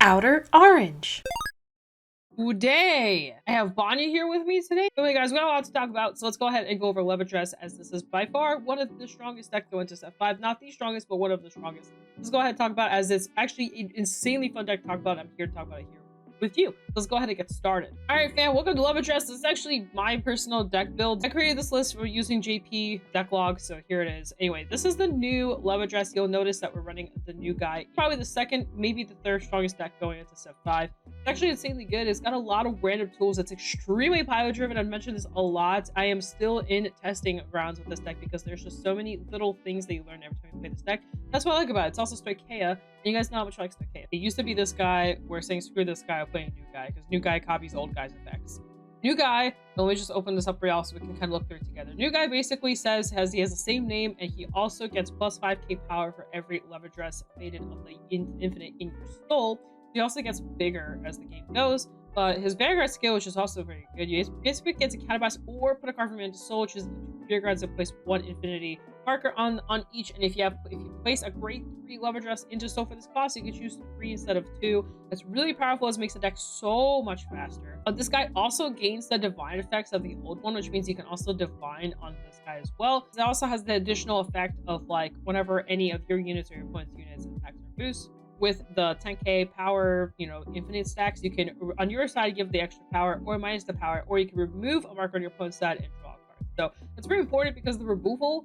Outer Orange. Good day! I have Vanya here with me today. Anyway, guys, we got a lot to talk about, so let's go ahead and go over LEVIDRAS, as this is by far one of the strongest decks going to set 5. Not the strongest, but one of the strongest. Let's go ahead and talk about it, as it's actually an insanely fun deck to talk about. I'm here to talk about it here with you. Let's go ahead and get started. Alright, fam, welcome to LEVIDRAS. This is actually my personal deck build. I created this list for using JP deck log, so here it is. Anyway, this is the new LEVIDRAS. You'll notice that we're running the new guy. Probably the second, maybe the third strongest deck going into set 5. It's actually insanely good. It's got a lot of random tools. It's extremely pilot driven. I've mentioned this a lot. I am still in testing grounds with this deck because there's just so many little things that you learn every time you play this deck. That's what I like about it. It's also Stoicheia, and you guys know how much I like Stoicheia. It used to be this guy. We're saying screw this guy, I'm playing a new guy, because new guy copies old guy's effects. New guy, let me just open this up for y'all so we can kind of look through it together. New guy basically says he has the same name, and he also gets plus 5k power for every LEVIDRAS faded of the infinite in your soul. He also gets bigger as the game goes, but his Vanguard skill, which is also very good, you basically get to counterblast or put a card from into soul, which is Vanguard's to place one infinity marker on each, and if you place a grade 3 LEVIDRAS into soul for this cost, you can choose 3 instead of 2. That's really powerful, as it makes the deck so much faster. This guy also gains the divine effects of the old one, which means you can also divine on this guy as well. It also has the additional effect of, like, whenever any of your units or your opponent's units attacks or boosts with the 10k power, infinite stacks, you can on your side give the extra power or minus the power, or you can remove a marker on your opponent's side and draw a card. So it's very important because the removal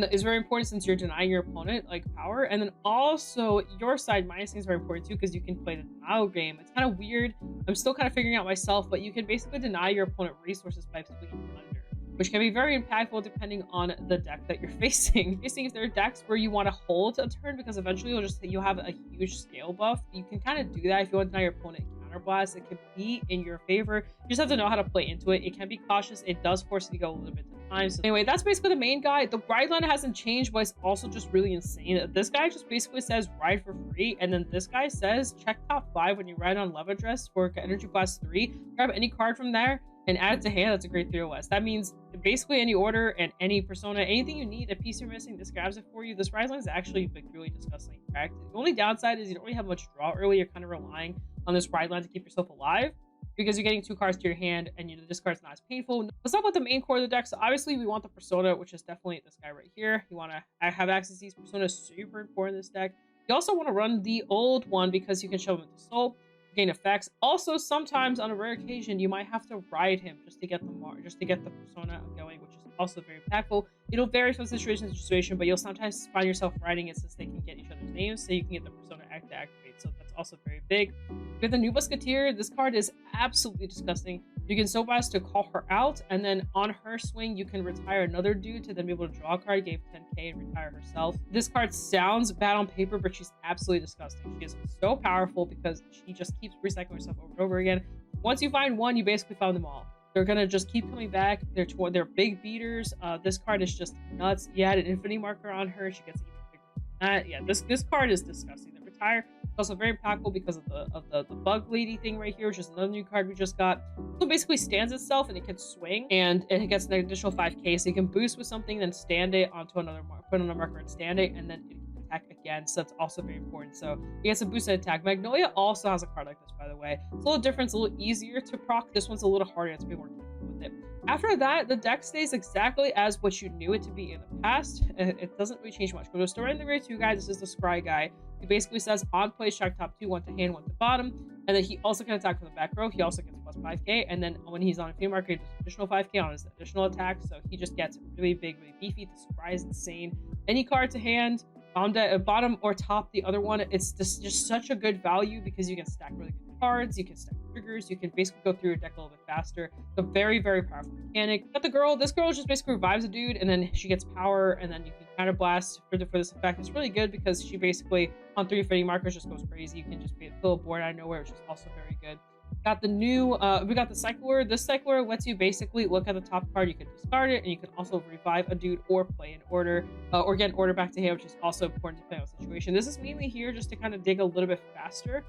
is very important, since you're denying your opponent like power, and then also your side minusing is very important too, because you can play the denial game. It's kind of weird. I'm still kind of figuring out myself, but you can basically deny your opponent resources by swinging under, which can be very impactful depending on the deck that you're facing. Basically, if there are decks where you want to hold a turn because eventually you'll have a huge scale buff, you can kind of do that. If you want to deny your opponent counterblast, it can be in your favor. You just have to know how to play into it. It can be cautious. It does force you to go a little bit at a time. So anyway, that's basically the main guy. The ride line hasn't changed, but it's also just really insane. This guy just basically says ride for free, and then this guy says check top 5 when you ride on LEVIDRAS for Energy Blast 3. Grab any card from there and add it to hand. That's a great 3OS. That means basically any order and any persona, anything you need, a piece you're missing, this grabs it for you. This rise line is actually like really disgustingly cracked. The only downside is you don't really have much draw early. You're kind of relying on this ride line to keep yourself alive, because you're getting 2 cards to your hand, and the discard's not as painful. Let's talk about the main core of the deck. So obviously we want the persona, which is definitely this guy right here. You want to have access to these personas, super important in this deck. You also want to run the old one because you can show him into soul, gain effects. Also, sometimes on a rare occasion you might have to ride him just to get the persona going, which is also very impactful. It'll vary from situation to situation, but you'll sometimes find yourself riding it since they can get each other's names, so you can get the persona to activate. So that's also very big. With the new Musketeer, this card is absolutely disgusting. You can so fast to call her out, and then on her swing you can retire another dude to then be able to draw a card, gave 10k, and retire herself. This card sounds bad on paper, but she's absolutely disgusting. She is so powerful because she just keeps recycling herself over and over again. Once you find one, you basically found them all. They're gonna just keep coming back. They're big beaters. This card is just nuts. You had an infinity marker on her, she gets even bigger than that. Yeah, this card is disgusting. The retire is also very impactful because of the bug lady thing right here, which is another new card we just got. So basically stands itself, and it can swing, and it gets an additional 5k, so you can boost with something, then stand it onto another put on a marker and stand it, and then it can attack again. So that's also very important. So you get some boosted attack. Magnolia also has a card like this, by the way. It's a little different. It's a little easier to proc. This one's a little harder. It's a bit more careful with it. After that, the deck stays exactly as what you knew it to be in the past. It doesn't really change much. But we're starting the grade 2 guy. This is the Scry guy. He basically says on play, strike top 2, 1 to hand, 1 to bottom. And then he also can attack from the back row. He also gets plus 5k. And then when he's on a field marker, he does additional 5k on his additional attack. So he just gets really big, really beefy. The Scry is insane. Any card to hand, bottom or top the other one, it's just such a good value because you can stack really good cards, you can stack triggers, you can basically go through your deck a little bit faster. It's a very, very powerful mechanic. But this girl just basically revives a dude, and then she gets power, and then you can counterblast for this effect. It's really good because she basically on 3 fitting markers just goes crazy. You can just fill a board out of nowhere, which is also very good. Got the new we got the cycler. This cycler lets you basically look at the top card, you can discard it, and you can also revive a dude or play an order or get an order back to him, which is also important depending on the situation. This is mainly here just to kind of dig a little bit faster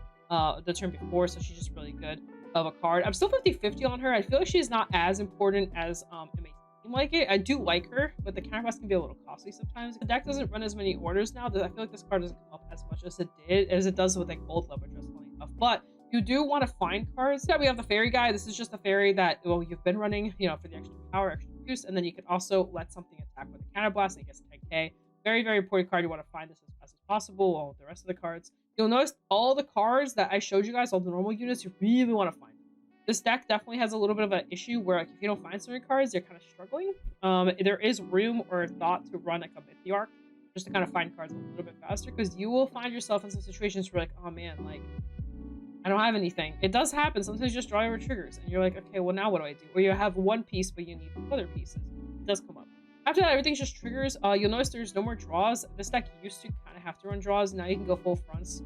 the turn before, so she's just really good of a card. I'm still 50-50 on her. I feel like she's not as important as it may seem like it. I do like her, but the counterblast can be a little costly sometimes. The deck doesn't run as many orders now. That I feel like this card doesn't come up as much as it does with like old LEVIDRAS stuff. But you do want to find cards. Yeah, we have the fairy guy. This is just a fairy that, well, you've been running, you know, for the extra power, extra boost, and then you can also let something attack with a counterblast and it gets 10k. Very, very important card. You want to find this as fast as possible. All the rest of the cards. You'll notice all the cards that I showed you guys, all the normal units, you really want to find them. This deck definitely has a little bit of an issue where, like, if you don't find certain cards, you're kind of struggling. There is room or thought to run like a Mythiarch just to kind of find cards a little bit faster, because you will find yourself in some situations where, like, oh man, like, I don't have anything. It does happen. Sometimes you just draw your triggers and you're like, okay, well, now what do I do? Or you have one piece, but you need other pieces. It does come up. After that, everything's just triggers. You'll notice there's no more draws. This deck used to kind of have to run draws. Now you can go full fronts.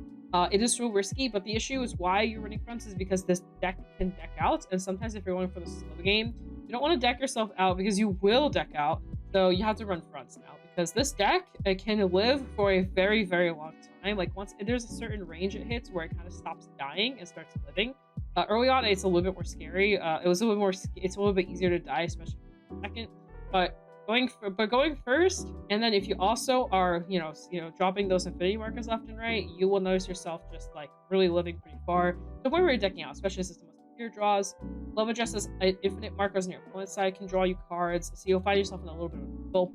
It is so risky, but the issue is why you're running fronts is because this deck can deck out. And sometimes if you're going for the slow game, you don't want to deck yourself out because you will deck out. So you have to run fronts now, because this deck, it can live for a very, very long time. Like, once there's a certain range it hits where it kind of stops dying and starts living. Early on, it's a little bit more scary. It's a little bit easier to die, especially in the second. But going first, and then if you also are, you know, dropping those infinity markers left and right, you will notice yourself just like really living pretty far. To the point where you're decking out, especially since the most pure draws. LEVIDRAS' infinite markers on your opponent's side can draw you cards, so you'll find yourself in a little bit of a bubble.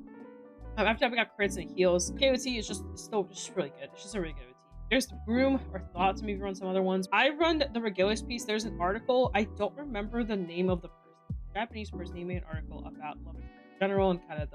After that, we got crits and heals. KOT is still really good. It's just a really good OT. There's room or thought to maybe run some other ones. I run the Regulus piece. There's an article. I don't remember the name of the person. Japanese person. He made an article about LEVIDRAS general and kind of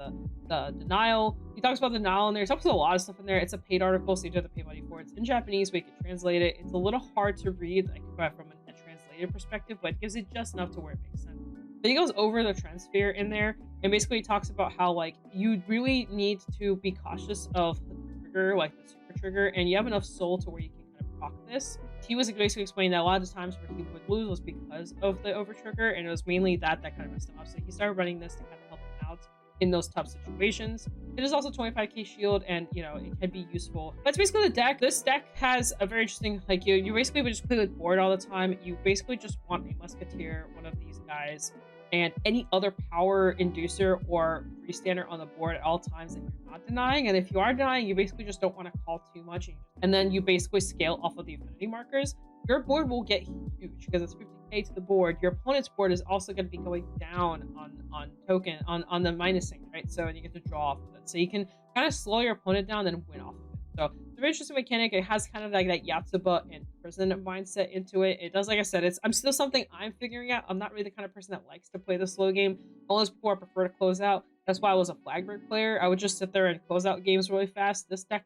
the denial. He talks about the denial in there. He talks about a lot of stuff in there. It's a paid article, so you do have to pay money for it. It's in Japanese, but you can translate it. It's a little hard to read, like, from a translated perspective, but it gives it just enough to where it makes sense. But he goes over the Transphere in there, and basically talks about how, like, you really need to be cautious of the trigger, like the super trigger, and you have enough soul to where you can kind of proc this. He was basically explaining that a lot of the times where he would lose was because of the over trigger, and it was mainly that kind of messed him up. So he started running this to kind of help him out in those tough situations. It is also 25k shield, and you know, it can be useful. That's basically the deck. This deck has a very interesting, like, you basically would just play with board all the time. You basically just want a musketeer, one of these guys, and any other power inducer or restander on the board at all times that you're not denying. And if you are denying, you basically just don't want to call too much, and then you basically scale off of the affinity markers. Your board will get huge because it's 50k to the board. Your opponent's board is also going to be going down on token on the minusing, right? So, and you get to draw off of it. So you can kind of slow your opponent down and win off of it. So it's a very interesting mechanic. It has kind of like that Yatsuba and prison mindset into it. It does, like I said, I'm still something I'm figuring out. I'm not really the kind of person that likes to play the slow game. All those before, I prefer to close out. That's why I was a flag break player. I would just sit there and close out games really fast. This deck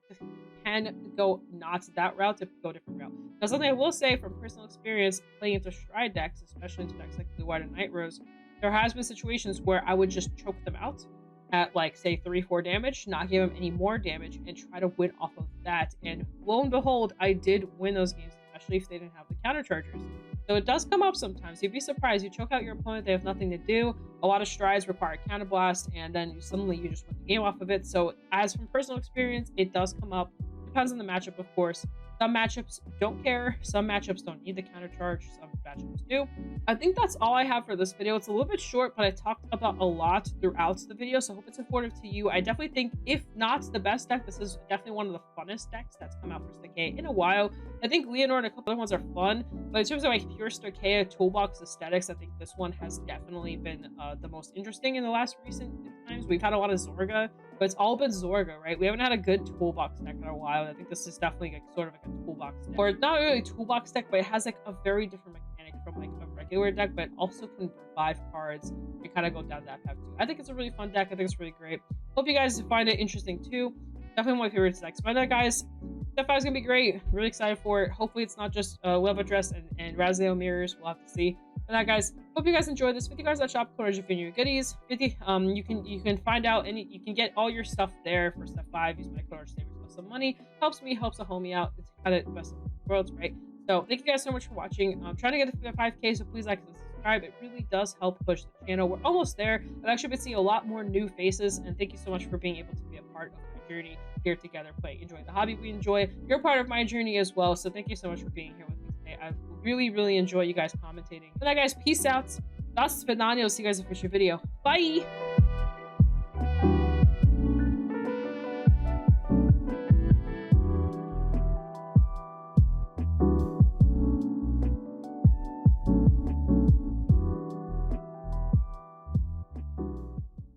can go not that route, to go a different route. Now, something I will say from personal experience playing into Stride decks, especially into decks like Blue White and Night Rose, there has been situations where I would just choke them out at, like, say 3-4 damage, not give them any more damage, and try to win off of that. And lo and behold, I did win those games, especially if they didn't have the counter chargers. So it does come up sometimes. You'd be surprised. You choke out your opponent, they have nothing to do. A lot of strides require counter blast, and then suddenly you just win the game off of it. So as from personal experience, it does come up. Depends on the matchup, of course. Some matchups don't care. Some matchups don't need the counter charge. Some matchups do. I think that's all I have for this video. It's a little bit short, but I talked about a lot throughout the video, so I hope it's informative to you. I definitely think, if not the best deck, this is definitely one of the funnest decks that's come out for Stoicheia in a while. I think Leonor and a couple other ones are fun, but in terms of like pure Stoicheia toolbox aesthetics, I think this one has definitely been the most interesting in the last recent times. We've had a lot of Zorga, but it's all been Zorga, right? We haven't had a good toolbox deck in a while. I think this is definitely like sort of like a toolbox deck, or not really a toolbox deck, but it has like a very different mechanic from like a regular deck, but it also can revive cards and kind of go down that path too. I think it's a really fun deck. I think it's really great. Hope you guys find it interesting too. Definitely one of my favorite decks. But that, guys, Step 5 is gonna be great. Really excited for it. Hopefully it's not just LEVIDRAS and Razeo mirrors. We'll have to see. But that, guys, hope you guys enjoyed this. 50 cards at shop, code if you're goodies. 50 you can find out you can get all your stuff there for Step 5. Use my code save some money. Helps me, helps a homie out. It's kind of the best of both worlds, right? So thank you guys so much for watching. I'm trying to get to 5k, so please like and subscribe. It really does help push the channel. We're almost there. I've actually been seeing a lot more new faces, and thank you so much for being able to be a part of my journey here together, enjoy the hobby we enjoy. You're part of my journey as well, so thank you so much for being here with me today. I really enjoy you guys commentating. But that, guys, peace out. Das Fernando. See you guys in the future video. Bye.